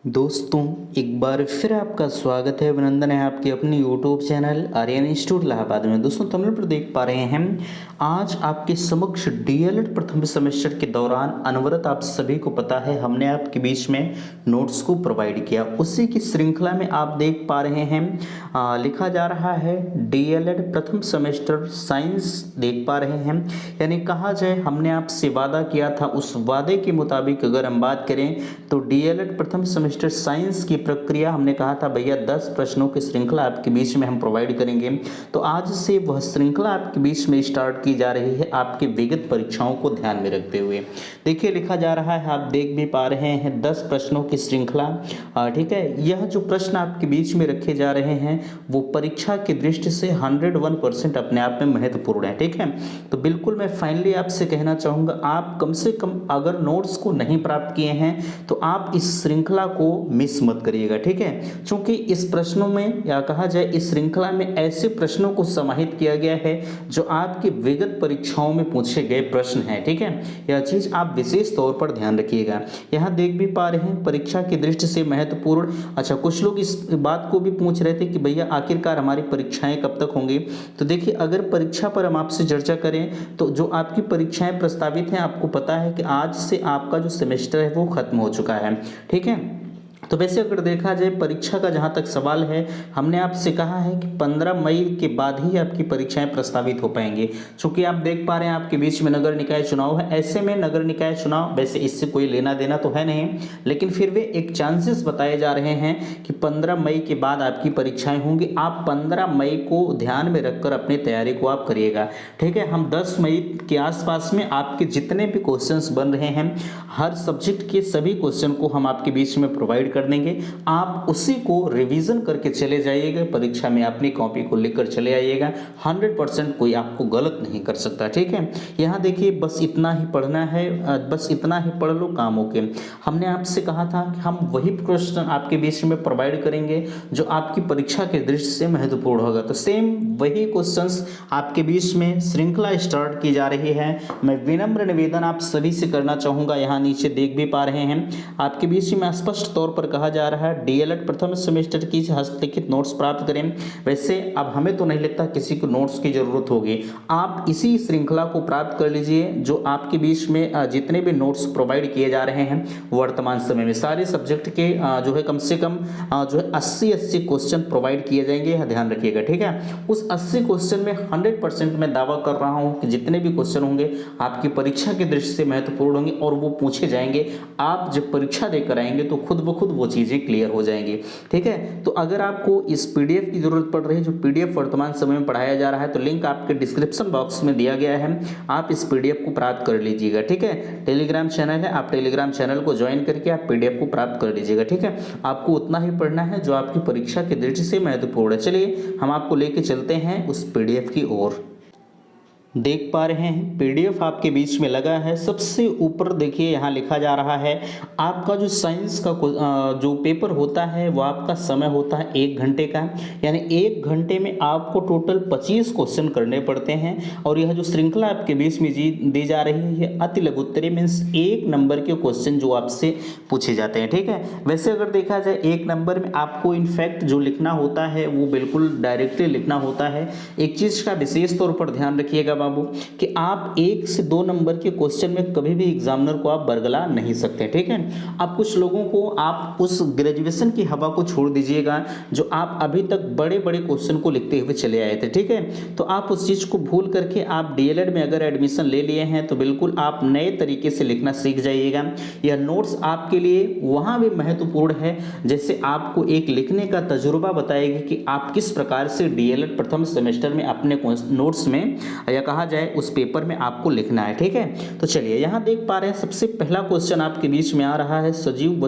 दोस्तों, एक बार फिर आपका स्वागत है, अभिनंदन है आपके अपने YouTube channel Aryan institute Allahabad में। दोस्तों, थंबनेल पर देख पा रहे हैं आज आपके समक्ष डीएलएड प्रथम सेमेस्टर के दौरान अनवरत आप सभी को पता है हमने आपके बीच में नोट्स को प्रोवाइड किया। उसी की श्रृंखला में आप देख पा रहे हैं लिखा जा रहा है डीएलएड प्रथम सेमेस्टर साइंस देख पा रहे हैं। यानी कहा जाए हमने आपसे वादा किया था, उस वादे के मुताबिक अगर हम बात करें तो डीएलएड प्रथम सेमेस्टर साइंस की प्रक्रिया हमने कहा था भैया 10 प्रश्नों की श्रृंखला आपके बीच में हम प्रोवाइड करेंगे। तो आज से वह श्रृंखला आपके बीच में स्टार्ट की जा रही है आपके विगत परीक्षाओं को ध्यान में रखते हुए। देखिए लिखा जा रहा है, आप देख भी पा रहे हैं 10 प्रश्नों की श्रृंखला। ठीक है, यह जो प्रश्न आपके बीच में रखे जा रहे हैं वो परीक्षा की दृष्टि से 101% अपने आप में महत्वपूर्ण है। ठीक है, तो बिल्कुल मैं फाइनली आपसे कहना चाहूँगा, आप कम से कम अगर नोट्स को नहीं प्राप्त किए हैं तो आप इस श्रृंखला को मिस मत करिएगा। ठीक है, क्योंकि इस प्रश्नों में या कहा जाए इस श्रृंखला में ऐसे प्रश्नों को समाहित किया गया है जो आपके विगत परीक्षाओं में पूछे गए प्रश्न हैं। ठीक है, यह चीज आप विशेष तौर पर ध्यान रखिएगा। यहाँ देख भी पा रहे हैं परीक्षा की दृष्टि से महत्वपूर्ण। अच्छा, कुछ लोग इस बात को भी पूछ रहे थे कि भैया आखिरकार हमारी परीक्षाएं कब तक होंगी। तो देखिए, अगर परीक्षा पर हम आपसे चर्चा करें तो जो आपकी परीक्षाएं प्रस्तावित हैं, आपको पता है कि आज से आपका जो सेमेस्टर है वो खत्म हो चुका है। ठीक है, तो वैसे अगर देखा जाए परीक्षा का जहाँ तक सवाल है, हमने आपसे कहा है कि 15 मई के बाद ही आपकी परीक्षाएं प्रस्तावित हो पाएंगी। चूंकि आप देख पा रहे हैं आपके बीच में नगर निकाय चुनाव है। ऐसे में नगर निकाय चुनाव वैसे इससे कोई लेना देना तो है नहीं, लेकिन फिर भी एक चांसेस बताए जा रहे हैं कि 15 मई के बाद आपकी परीक्षाएं होंगी। आप 15 मई को ध्यान में रखकर अपनी तैयारी को आप करिएगा। ठीक है, हम 10 मई के आसपास में आपके जितने भी क्वेश्चंस बन रहे हैं, हर सब्जेक्ट के सभी क्वेश्चन को हम आपके बीच में प्रोवाइड कर देंगे। आप उसी को रिवीजन करके चले जाइएगा, परीक्षा में अपनी कॉपी को लेकर चले आइएगा। 100% कोई आपको गलत नहीं कर सकता। ठीक है, यहाँ देखिए बस इतना ही पढ़ना है, बस इतना ही पढ़ लो काम हो के। हमने आपसे कहा था कि हम वही प्रश्न आपके बीच में प्रोवाइड करेंगे जो आपकी परीक्षा के दृष्टि से महत्वपूर्ण होगा। तो सेम वही क्वेश्चंस आपके बीच में श्रृंखला स्टार्ट की जा रही है। मैं विनम्र निवेदन आप सभी से करना चाहूँगा, यहाँ नीचे देख भी पा रहे हैं आपके बीच में स्पष्ट तौर पर कहा जा रहा है डीएलएड प्रथम सेमेस्टर की हस्तलिखित नोट्स प्राप्त करें। वैसे अब हमें तो नहीं लगता किसी को नोट्स की जरूरत होगी, आप इसी श्रृंखला को प्राप्त कर लीजिए। जो आपके बीच में जितने भी नोट्स प्रोवाइड किए जा रहे हैं वर्तमान समय में सारे सब्जेक्ट के जो है कम से कम जो है 80 क्वेश्चन प्रोवाइड किए जाएंगे, यह ध्यान रखिएगा। ठीक है, उस 80 क्वेश्चन में 100% मैं दावा कर रहा हूँ कि जितने भी क्वेश्चन होंगे आपकी परीक्षा की दृष्टि से महत्वपूर्ण होंगे और वो पूछे जाएंगे। आप जब परीक्षा देकर आएंगे तो खुद ब खुद वो चीज़ें क्लियर हो जाएंगी। ठीक है, तो अगर आपको इस पीडीएफ की जरूरत पड़ रही है, जो पीडीएफ वर्तमान समय में पढ़ाया जा रहा है, तो लिंक आपके डिस्क्रिप्शन बॉक्स में दिया गया है, आप इस पीडीएफ को प्राप्त कर लीजिएगा। ठीक है, टेलीग्राम चैनल है, आप टेलीग्राम चैनल को ज्वाइन करके आप पीडीएफ को प्राप्त कर लीजिएगा। ठीक है, आपको उतना ही पढ़ना है जो आपकी परीक्षा की दृष्टि से महत्वपूर्ण है। चलिए हम आपको लेके चलते हैं उस पीडीएफ की ओर। देख पा रहे हैं पीडीएफ आपके बीच में लगा है। सबसे ऊपर देखिए यहाँ लिखा जा रहा है आपका जो साइंस का जो पेपर होता है वो आपका समय होता है 1 घंटे का। यानी 1 घंटे में आपको टोटल 25 क्वेश्चन करने पड़ते हैं। और यह जो श्रृंखला आपके बीच में दी जा रही है अति लघुत्तरी मीन्स 1 नंबर के क्वेश्चन जो आपसे पूछे जाते हैं। ठीक है, वैसे अगर देखा जाए 1 नंबर में आपको इनफैक्ट जो लिखना होता है वो बिल्कुल डायरेक्टली लिखना होता है। एक चीज़ का विशेष तौर पर ध्यान रखिएगा बाबू कि आप 1 से 2 नंबर के क्वेश्चन में कभी भी एग्जामिनर को आप बरगला नहीं सकते। ठीक है, अब कुछ लोगों को आप उस ग्रेजुएशन की हवा को छोड़ दीजिएगा जो आप अभी तक बड़े बड़े क्वेश्चन को लिखते हुए चले आए थे। ठीक है, तो आप उस चीज़ को भूल करके आप डीएलएड में अगर एडमिशन ले लिए हैं तो बिल्कुल आप नए तरीके से लिखना सीख जाइएगा। यह नोट्स आपके लिए वहाँ भी महत्वपूर्ण है जैसे आपको एक लिखने का तजुर्बा बताएगी कि आप किस प्रकार से डीएलएड प्रथम सेमेस्टर में अपने नोट्स में या कहा जाए उस पेपर में आपको लिखना है। ठीक है, तो चलिए यहाँ देख पा रहे हैं सबसे पहला क्वेश्चन आपके बीच में आ रहा है सजीव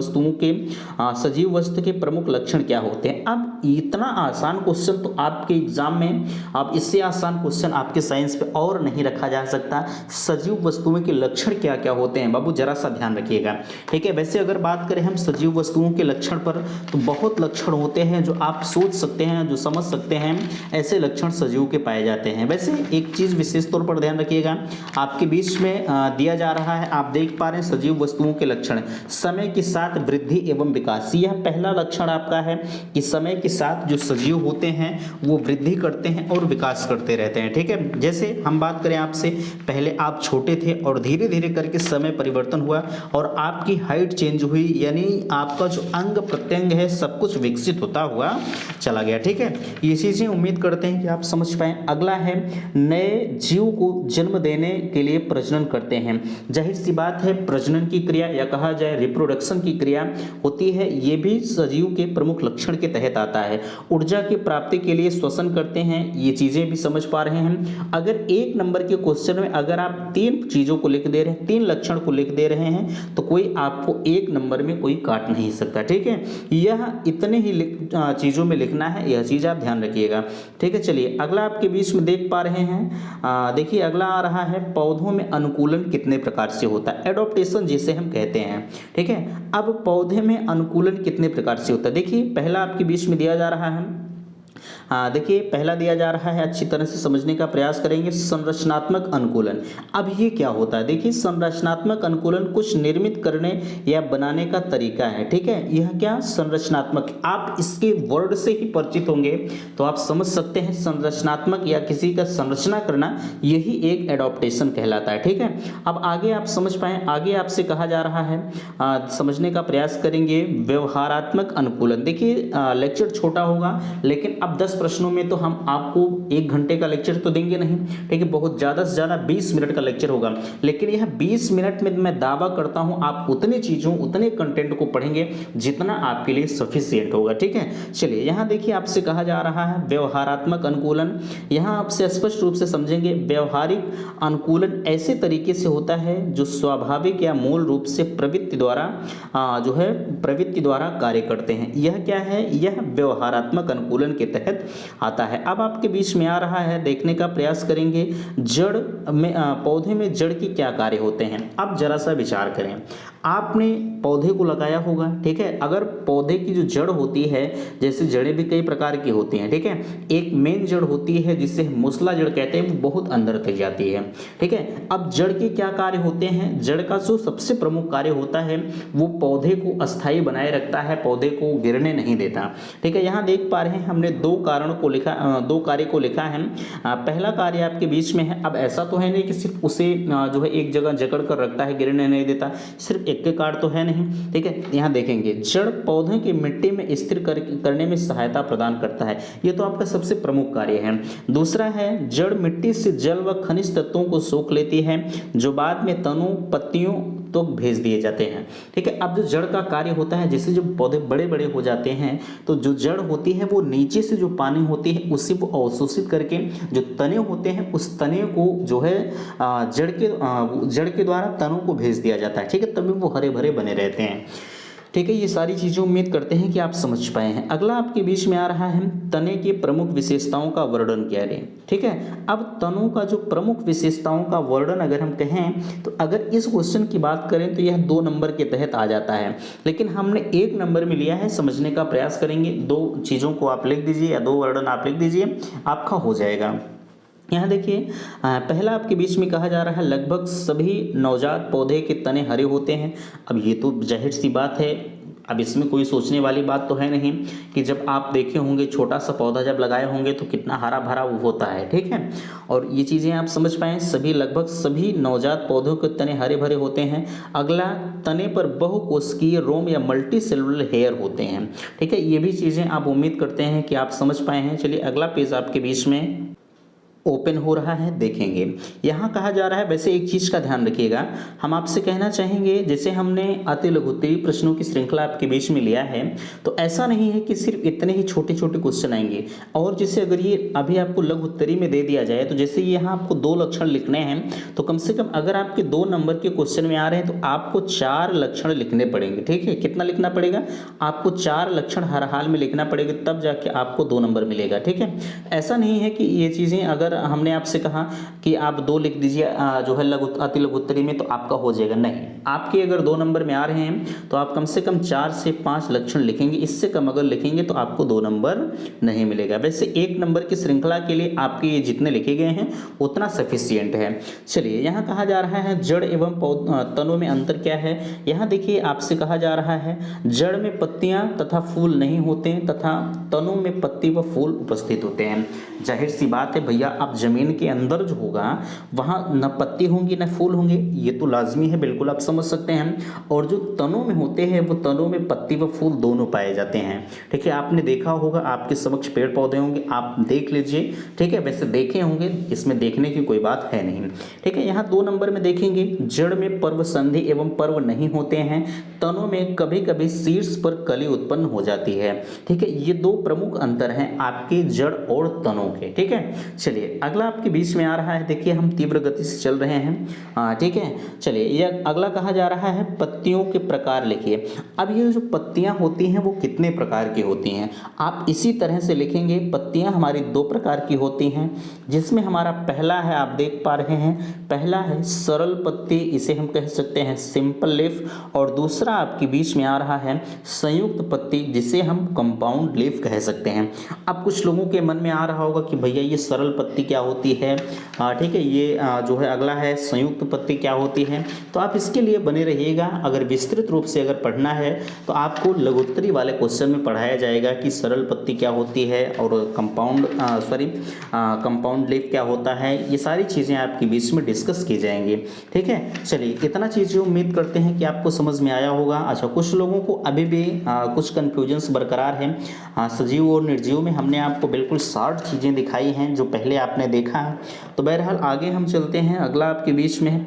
वस्तु के प्रमुख लक्षण क्या होते हैं। अब इतना आसान क्वेश्चन तो आपके एग्जाम में आप इससे आसान क्वेश्चन आपके साइंस पे और नहीं रखा जा सकता। सजीव वस्तुओं के लक्षण क्या क्या होते हैं बाबू, जरा सा ध्यान रखिएगा। ठीक है, वैसे अगर बात करें हम सजीव वस्तुओं के लक्षण पर तो बहुत लक्षण होते हैं जो आप सोच सकते हैं, जो समझ सकते हैं, ऐसे लक्षण सजीव के पाए जाते हैं। वैसे एक चीज विशेष तौर पर ध्यान रखिएगा। आपके बीच में दिया जा रहा है, आप देख पा रहे हैं सजीव वस्तुओं के लक्षण, समय के साथ वृद्धि एवं विकास। यह पहला लक्षण आपका है कि समय के साथ जो सजीव होते हैं वो वृद्धि करते हैं और विकास करते रहते हैं। ठीक है, जैसे हम बात करें आपसे, पहले आप छोटे थे और धीरे धीरे करके समय परिवर्तन हुआ और आपकी हाइट चेंज हुई, यानी आपका जो अंग प्रत्यंग है सब कुछ विकसित होता हुआ चला गया। ठीक है, ये चीजें उम्मीद करते हैं कि आप समझ पाए। अगला है, नए जीव को जन्म देने के लिए प्रजनन करते हैं। जाहिर सी बात है, प्रजनन की क्रिया या कहा जाए रिप्रोडक्शन की क्रिया होती है, ये भी सजीव के प्रमुख लक्षण के तहत आता है। ऊर्जा की प्राप्ति के लिए श्वसन करते हैं, ये चीजें भी समझ पा रहे हैं। अगर एक नंबर के क्वेश्चन में अगर आप 3 चीजों को लिख दे रहे हैं, 3 लक्षण को लिख दे रहे हैं, तो कोई आपको एक नंबर में कोई काट नहीं सकता। ठीक है, यह इतने ही चीजों में लिखना है, यह चीज आप ध्यान रखिएगा। ठीक है, चलिए अगला आपके बीच में देख पा रहे हैं, देखिए अगला आ रहा है, पौधों में अनुकूलन कितने प्रकार से होता है, एडॉप्टेशन जिसे हम कहते हैं। ठीक है, अब पौधे में अनुकूलन कितने प्रकार से होता है, देखिए पहला आपके बीच में दिया जा रहा है, देखिए पहला दिया जा रहा है, अच्छी तरह से समझने का प्रयास करेंगे, संरचनात्मक अनुकूलन। अब ये क्या होता है, देखिए संरचनात्मक अनुकूलन कुछ निर्मित करने या बनाने का तरीका है। ठीक है, यह क्या संरचनात्मक, आप इसके वर्ड से ही परिचित होंगे तो आप समझ सकते हैं संरचनात्मक या किसी का संरचना करना, यही एक एडॉप्टेशन कहलाता है। ठीक है, अब आगे आप समझ पाए, आगे आपसे कहा जा रहा है, समझने का प्रयास करेंगे, व्यवहारात्मक अनुकूलन। देखिए लेक्चर छोटा होगा, लेकिन अब 10 प्रश्नों में तो हम आपको 1 घंटे का लेक्चर तो देंगे नहीं। ठीक है, बहुत ज़्यादा से ज़्यादा 20 मिनट का लेक्चर होगा, लेकिन यह 20 मिनट में मैं दावा करता हूं आप उतने चीज़ों, उतने कंटेंट को पढ़ेंगे जितना आपके लिए सफिशिएंट होगा। ठीक है, चलिए यहाँ देखिए आपसे कहा जा रहा है व्यवहारात्मक अनुकूलन। यहाँ आपसे स्पष्ट रूप से समझेंगे, व्यवहारिक अनुकूलन ऐसे तरीके से होता है जो स्वाभाविक या मूल रूप से प्रवृत्ति द्वारा कार्य करते हैं। यह क्या है, यह व्यवहारात्मक अनुकूलन के तहत आता है। अब आपके बीच में आ रहा है, देखने का प्रयास करेंगे, जड़ में पौधे में जड़ के क्या कार्य होते हैं। अब जरा सा विचार करें, आपने पौधे को लगाया होगा। ठीक है, अगर पौधे की जो जड़ होती है, जैसे जड़ें भी कई प्रकार की होती हैं। ठीक है, एक मेन जड़ होती है जिसे मूसला जड़ कहते हैं, वो बहुत अंदर तक जाती है। ठीक है, अब जड़ के क्या कार्य होते हैं, जड़ का जो सबसे प्रमुख कार्य होता है वो पौधे को अस्थायी बनाए रखता है, पौधे को गिरने नहीं देता। ठीक है, यहाँ देख पा रहे हैं हमने 2 कार्य को लिखा है। पहला कार्य आपके बीच में है, अब ऐसा तो है नहीं कि सिर्फ उसे जो है एक जगह जकड़ कर रखता है, गिरने नहीं देता, सिर्फ एक के कार्य तो है नहीं। ठीक है, यहाँ देखेंगे, जड़ पौधे की मिट्टी में स्थिर करने में सहायता प्रदान करता है, ये तो आपका सबसे प्रमुख कार्य है। दूसरा है, जड़ मिट्टी से जल व खनिज तत्वों को सोख लेती है, जो बाद में तनों पत्तियों तो भेज दिए जाते हैं। ठीक है, अब जो जड़ का कार्य होता है, जैसे जब पौधे बड़े बड़े हो जाते हैं तो जो जड़ होती है वो नीचे से जो पानी होती है उसी को अवशोषित करके जो तने होते हैं उस तने को जो है जड़ के द्वारा तनों को भेज दिया जाता है। ठीक है, तभी वो हरे भरे बने रहते हैं। ठीक है, ये सारी चीज़ें उम्मीद करते हैं कि आप समझ पाए हैं। अगला आपके बीच में आ रहा है, तने की प्रमुख विशेषताओं का वर्णन करें। ठीक है, अब तनों का जो प्रमुख विशेषताओं का वर्णन अगर हम कहें तो अगर इस क्वेश्चन की बात करें तो यह 2 नंबर के तहत आ जाता है, लेकिन हमने 1 नंबर में लिया है, समझने का प्रयास करेंगे। 2 चीज़ों को आप लिख दीजिए या 2 वर्णन आप लिख दीजिए, आपका हो जाएगा। यहाँ देखिए, पहला आपके बीच में कहा जा रहा है, लगभग सभी नवजात पौधे के तने हरे होते हैं। अब ये तो जाहिर सी बात है, अब इसमें कोई सोचने वाली बात तो है नहीं कि जब आप देखे होंगे छोटा सा पौधा जब लगाए होंगे तो कितना हरा भरा वो होता है। ठीक है, और ये चीज़ें आप समझ पाएँ, लगभग सभी नवजात पौधों के तने हरे भरे होते हैं। अगला, तने पर बहुकोशिकीय रोम या मल्टी सेलुलर हेयर होते हैं। ठीक है, ये भी चीज़ें आप उम्मीद करते हैं कि आप समझ पाए हैं। चलिए अगला पेज आपके बीच में ओपन हो रहा है, देखेंगे। यहाँ कहा जा रहा है, वैसे एक चीज़ का ध्यान रखिएगा, हम आपसे कहना चाहेंगे, जैसे हमने अति लघुत्तरीय प्रश्नों की श्रृंखला आपके बीच में लिया है, तो ऐसा नहीं है कि सिर्फ इतने ही छोटे छोटे क्वेश्चन आएंगे। और जैसे अगर ये अभी आपको लघुत्तरीय में दे दिया जाए, तो जैसे यहाँ आपको 2 लक्षण लिखने हैं, तो कम से कम अगर आपके 2 नंबर के क्वेश्चन में आ रहे हैं तो आपको 4 लक्षण लिखने पड़ेंगे। ठीक है, कितना लिखना पड़ेगा, आपको 4 लक्षण हर हाल में लिखना पड़ेगा, तब जाके आपको 2 नंबर मिलेगा। ठीक है, ऐसा नहीं है कि ये चीज़ें अगर हमने आपसे कहा कि आप 2 लिख दीजिए जो है लघु अति लघु उत्तरी में, तो आपका हो जाएगा। नहीं, आपके अगर 2 नंबर में आ रहे हैं तो आप कम से कम 4 से 5 लक्षण लिखेंगे, इससे कम अगर लिखेंगे तो आपको 2 नंबर नहीं मिलेगा। वैसे 1 नंबर की श्रृंखला के लिए आपके ये जितने लिखे गए हैं उतना सफिशियंट है। चलिए, यहाँ कहा जा रहा है जड़ एवं तनों में अंतर क्या है। यहाँ देखिए आपसे कहा जा रहा है जड़ में पत्तियां तथा फूल नहीं होते तथा तनों में पत्ती व फूल उपस्थित होते हैं। जाहिर सी बात है भैया, आप जमीन के अंदर जो होगा वहाँ न पत्ती होंगी न फूल होंगे, ये तो लाजमी है, बिल्कुल आप समझ सकते हैं। और जो तनों में होते हैं वो तनों में पत्ती व फूल दोनों पाए जाते हैं। ठीक है, आपने देखा होगा, आपके समक्ष पेड़ पौधे होंगे, आप देख लीजिए। ठीक है, वैसे देखे होंगे, इसमें देखने की कोई बात है नहीं। ठीक है, यहाँ 2 नंबर में देखेंगे जड़ में पर्व संधि एवं पर्व नहीं होते हैं, तनों में कभी कभी शीर्ष पर कली उत्पन्न हो जाती है। ठीक है, ये 2 प्रमुख अंतर हैं आपके जड़ और तनों के। ठीक है, चलिए अगला आपके बीच में आ रहा है, देखिए हम तीव्र गति से चल रहे हैं। ठीक है, चलिए यह अगला कहा जा रहा है पत्तियों के प्रकार लिखिए। अब ये जो पत्तियां होती हैं वो कितने प्रकार की होती हैं, आप इसी तरह से लिखेंगे। पत्तियां हमारी 2 प्रकार की होती हैं, जिसमें हमारा पहला है, आप देख पा रहे हैं, पहला है सरल पत्ती, इसे हम कह सकते हैं सिंपल लीफ, और दूसरा आपके बीच में आ रहा है संयुक्त पत्ती, जिसे हम कंपाउंड लीफ कह सकते हैं। अब कुछ लोगों के मन में आ रहा होगा कि भैया ये सरल पत्ती क्या होती है। ठीक है, ये जो है अगला है संयुक्त पत्ती क्या होती है। तो आप इसके लिए बने रहिएगा। अगर विस्तृत रूप से अगर पढ़ना है तो आपको लघुत्तरी वाले क्वेश्चन में पढ़ाया जाएगा कि सरल पत्ती क्या होती है और कंपाउंड लीफ क्या होता है। ये सारी चीज़ें आपके बीच में डिस्कस की जाएंगी। ठीक है, चलिए इतना चीज़ें उम्मीद करते हैं कि आपको समझ में आया होगा। अच्छा, कुछ लोगों को अभी भी कुछ कन्फ्यूजन्स बरकरार हैं। सजीव और निर्जीव में हमने आपको बिल्कुल शार्ट चीज़ें दिखाई हैं जो पहले आपने देखा है। तो बहरहाल आगे हम चलते हैं। अगला आपके बीच में है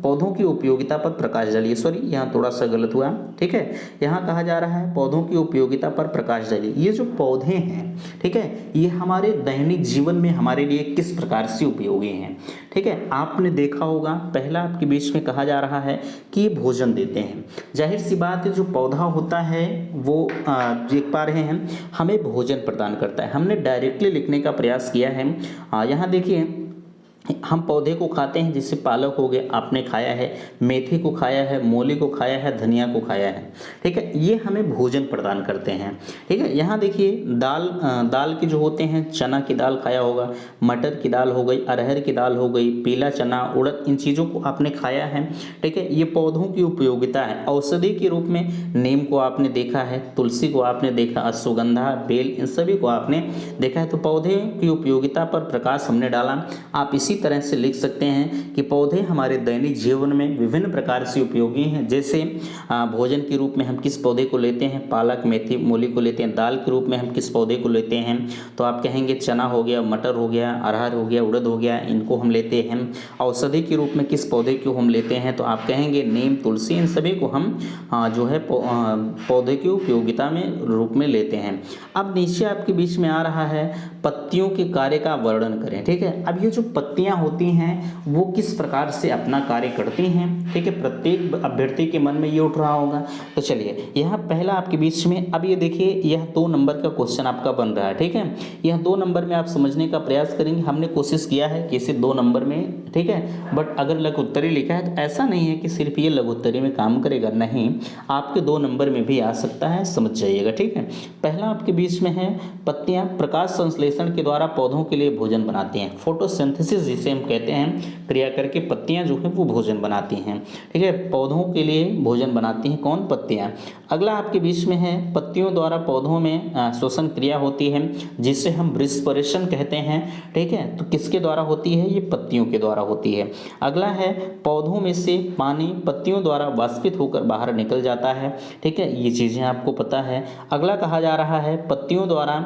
पौधों की उपयोगिता पर प्रकाश डालिए। सॉरी, यहाँ थोड़ा सा गलत हुआ। ठीक है, यहाँ कहा जा रहा है पौधों की उपयोगिता पर प्रकाश डालिए। ये जो पौधे हैं, ठीक है, ये हमारे दैनिक जीवन में हमारे लिए किस प्रकार से उपयोगी हैं। ठीक है, आपने देखा होगा, पहला आपके बीच में कहा जा रहा है कि ये भोजन देते हैं। जाहिर सी बात है, जो पौधा होता है वो देख पा रहे हैं हमें भोजन प्रदान करता है। हमने डायरेक्टली लिखने का प्रयास किया है। यहाँ देखिए, हम पौधे को खाते हैं, जैसे पालक हो गया, आपने खाया है, मेथी को खाया है, मूली को खाया है, धनिया को खाया है। ठीक है, ये हमें भोजन प्रदान करते हैं। ठीक है, यहाँ देखिए दाल के जो होते हैं, चना की दाल खाया होगा, मटर की दाल हो गई, अरहर की दाल हो गई, पीला चना, उड़द, इन चीज़ों को आपने खाया है। ठीक है, ये पौधों की उपयोगिता है। औषधि के रूप में नीम को आपने देखा है, तुलसी को आपने देखा, अश्वगंधा, बेल, इन सभी को आपने देखा है। तो पौधे की उपयोगिता पर प्रकाश हमने डाला। आप इसी तरह से लिख सकते हैं कि पौधे हमारे दैनिक जीवन में विभिन्न प्रकार से उपयोगी हैं। जैसे भोजन के रूप में हम किस पौधे को लेते हैं, पालक, मेथी, मूली को लेते हैं। दाल के रूप में हम किस पौधे को लेते हैं, तो आप कहेंगे चना हो गया, मटर हो गया, अरहर हो गया, उड़द हो गया, इनको हम लेते हैं। औषधि के रूप में किस पौधे को हम लेते हैं, तो आप कहेंगे नीम, तुलसी, इन सभी को हम जो है पौधे की उपयोगिता में रूप में लेते हैं। अब नीचे आपके बीच में आ रहा है पत्तियों के कार्य का वर्णन करें। ठीक है, अब ये जो पत्तियां होती हैं वो किस प्रकार से अपना कार्य करती हैं। ठीक है, प्रत्येक अभ्यर्थी के मन में ये उठ रहा होगा। तो चलिए, यहाँ पहला आपके बीच में, अब ये देखिए, यह 2 नंबर का क्वेश्चन आपका बन रहा है। ठीक है, यह 2 नंबर में आप समझने का प्रयास करेंगे। हमने कोशिश किया है कि इसे 2 नंबर में, ठीक है, बट अगर लघु उत्तरी लिखा है तो ऐसा नहीं है कि सिर्फ ये लघु उत्तरी में काम करेगा, नहीं, आपके 2 नंबर में भी आ सकता है, समझ जाइएगा। ठीक है, पहला आपके बीच में है पत्तियां प्रकाश संश्लेषण के द्वारा पौधों के लिए भोजन बनाती हैं। फोटोसिंथेसिस जिसे हम कहते हैं, क्रिया करके पत्तियां जो है वो भोजन बनाती हैं। ठीक है, पौधों के लिए भोजन बनाती हैं कौन, पत्तियां। अगला आपके बीच में है पत्तियों द्वारा पौधों में श्वसन क्रिया होती है, जिसे हम वृषपरेषण कहते हैं। ठीक है, तो किसके द्वारा होती है, ये पत्तियों के द्वारा होती है। अगला है पौधों में से पानी पत्तियों द्वारा वाष्पित होकर बाहर निकल जाता है। ठीक है, ये चीज़ें आपको पता है। अगला कहा जा रहा है पत्तियों द्वारा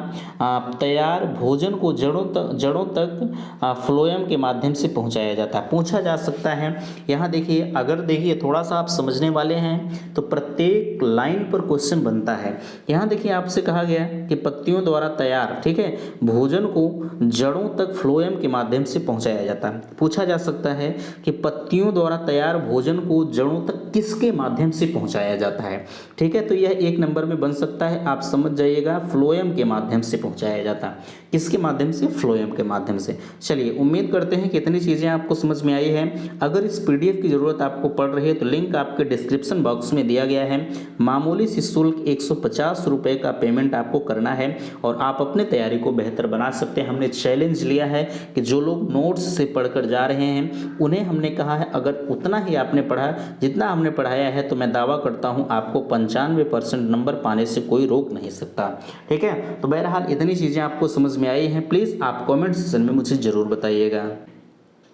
तैयार भोजन को जड़ों तक फ्लोएम के माध्यम से पहुंचाया जाता है, पूछा जा सकता है। यहाँ देखिए, अगर देखिए थोड़ा सा आप समझने वाले हैं तो प्रत्येक लाइन पर क्वेश्चन बनता है। यहाँ देखिए आपसे कहा गया कि पत्तियों द्वारा तैयार, ठीक है, भोजन को जड़ों तक फ्लोएम के माध्यम से पहुंचाया जाता है। पूछा जा सकता है कि पत्तियों द्वारा तैयार भोजन को जड़ों तक किसके माध्यम से पहुंचाया जाता है, ठीक है। तो यह 1 नंबर में बन सकता है, आप समझ जाइएगा, फ्लोएम के माध्यम से पहुंचाया जाता है। किसके माध्यम से? फ्लोएम के माध्यम से। चलिए, उम्मीद करते हैं कि इतनी चीज़ें आपको समझ में आई है। अगर इस पीडीएफ की ज़रूरत आपको पड़ रही है तो लिंक आपके डिस्क्रिप्शन बॉक्स में दिया गया है। मामूली सी शुल्क 150 रुपये का पेमेंट आपको करना है और आप अपने तैयारी को बेहतर बना सकते हैं। हमने चैलेंज लिया है कि जो लोग नोट्स से पढ़कर जा रहे हैं उन्हें हमने कहा है अगर उतना ही आपने पढ़ा जितना हमने पढ़ाया है तो मैं दावा करता हूं आपको 95% नंबर पाने से कोई रोक नहीं सकता, ठीक है। तो बहरहाल इतनी चीज़ें आपको समझ में आई हैं, प्लीज़ आप कमेंट सेक्शन में मुझे ज़रूर बताइएगा।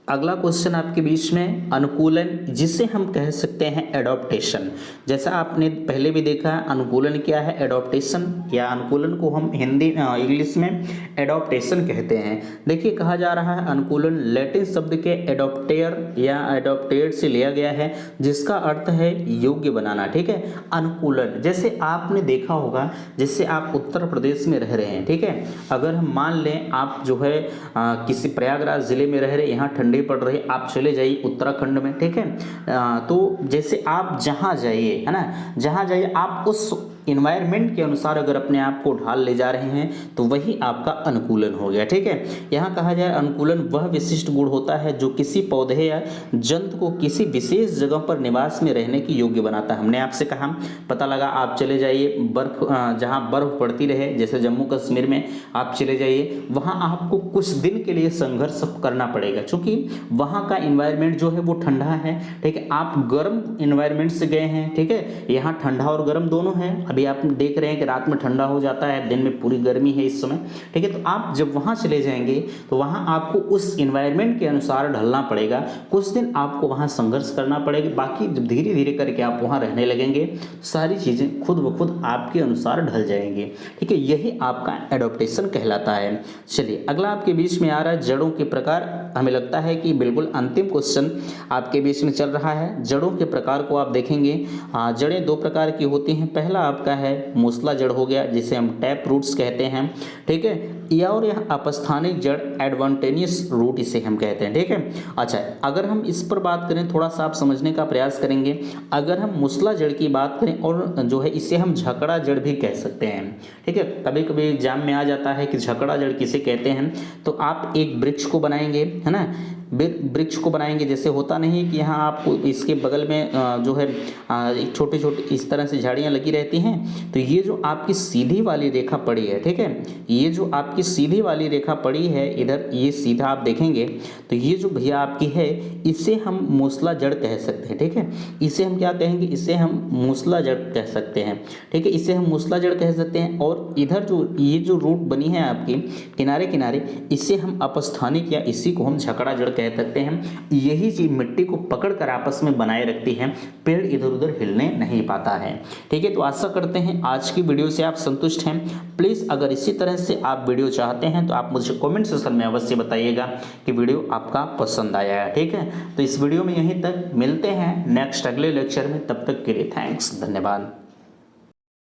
अगला क्वेश्चन आपके बीच में अनुकूलन, जिसे हम कह सकते हैं एडॉप्टेशन। जैसा आपने पहले भी देखा, अनुकूलन क्या है, एडॉप्टेशन, या अनुकूलन को हम हिंदी इंग्लिश में एडॉप्टेशन कहते हैं। देखिए, कहा जा रहा है अनुकूलन लैटिन शब्द के एडॉप्टेयर या एडॉप्टेड से लिया गया है, जिसका अर्थ है योग्य बनाना, ठीक है। अनुकूलन, जैसे आपने देखा होगा, जैसे आप उत्तर प्रदेश में रह रहे हैं, ठीक है, अगर हम मान लें आप जो है किसी प्रयागराज जिले में रह रहे, यहाँ ठंडी पड़ रही, आप चले जाइए उत्तराखंड में, ठीक है। तो जैसे आप जहाँ जाइए, है ना, जहाँ जाइए आप उस इन्वायरमेंट के अनुसार अगर अपने आप को ढाल ले जा रहे हैं तो वही आपका अनुकूलन हो गया, ठीक है। यहाँ कहा जाए अनुकूलन वह विशिष्ट गुण होता है जो किसी पौधे या जंतु को किसी विशेष जगह पर निवास में रहने की योग्य बनाता है। हमने आपसे कहा, पता लगा आप चले जाइए बर्फ, जहाँ बर्फ पड़ती रहे, जैसे जम्मू कश्मीर में आप चले जाइए, वहाँ आपको कुछ दिन के लिए संघर्ष करना पड़ेगा क्योंकि वहाँ का इन्वायरमेंट जो है वो ठंडा है, ठीक है। आप गर्म इन्वायरमेंट से गए हैं, ठीक है, यहाँ ठंडा और गर्म दोनों है। अभी आप देख रहे हैं कि रात में ठंडा हो जाता है, दिन में पूरी गर्मी है इस समय, ठीक है। तो आप जब वहाँ चले जाएंगे तो वहाँ आपको उस इन्वायरमेंट के अनुसार ढलना पड़ेगा, कुछ दिन आपको वहाँ संघर्ष करना पड़ेगा। बाकी जब धीरे धीरे करके आप वहाँ रहने लगेंगे, सारी चीज़ें खुद ब खुद आपके अनुसार ढल जाएंगी, ठीक है। यही आपका एडॉप्टेशन कहलाता है। चलिए, अगला आपके बीच में आ रहा है जड़ों के प्रकार। हमें लगता है कि बिल्कुल अंतिम क्वेश्चन आपके बीच में चल रहा है। जड़ों के प्रकार को आप देखेंगे, जड़ें 2 प्रकार की होती हैं। पहला आपका है मूसला जड़ हो गया, जिसे हम टैप रूट्स कहते हैं, ठीक है, या और यह अपस्थानिक जड़ एडवांटेनियस रूट इसे हम कहते हैं, ठीक है। अच्छा, अगर हम इस पर बात करें, थोड़ा सा आप समझने का प्रयास करेंगे। अगर हम मूसला जड़ की बात करें और जो है इसे हम झकड़ा जड़ भी कह सकते हैं, ठीक है। कभी कभी एग्जाम में आ जाता है कि झकड़ा जड़ किसे कहते हैं। तो आप एक वृक्ष को बनाएंगे, है ना, वृक्ष को बनाएंगे, जैसे होता नहीं है कि यहाँ आपको इसके बगल में जो है एक छोटी छोटी इस तरह से झाड़ियाँ लगी रहती हैं। तो ये जो आपकी सीधी वाली रेखा पड़ी है, ठीक है, ये जो आपकी सीधी वाली रेखा पड़ी है इधर, ये सीधा आप देखेंगे तो ये जो भैया आपकी है, इसे हम मूसला जड़ कह सकते हैं, ठीक है। इसे हम क्या कहेंगे, इसे हम मूसला जड़ कह सकते हैं, ठीक है, इसे हम मूसला जड़ कह सकते हैं। और इधर जो ये जो रूट बनी है आपकी किनारे किनारे, इसे हम अपस्थानिक या इसी को हम झकड़ा जड़ कह सकते हैं। यही चीज मिट्टी को पकड़कर आपस में बनाए रखती है, पेड़ इधर उधर हिलने नहीं पाता है, ठीक है। तो आशा करते हैं आज की वीडियो से आप संतुष्ट हैं। प्लीज अगर इसी तरह से आप वीडियो चाहते हैं तो आप मुझे कमेंट सेक्शन में अवश्य बताइएगा कि वीडियो आपका पसंद आया है, ठीक है। तो इस वीडियो में यहीं तक, मिलते हैं नेक्स्ट अगले लेक्चर में, तब तक के लिए थैंक्स, धन्यवाद।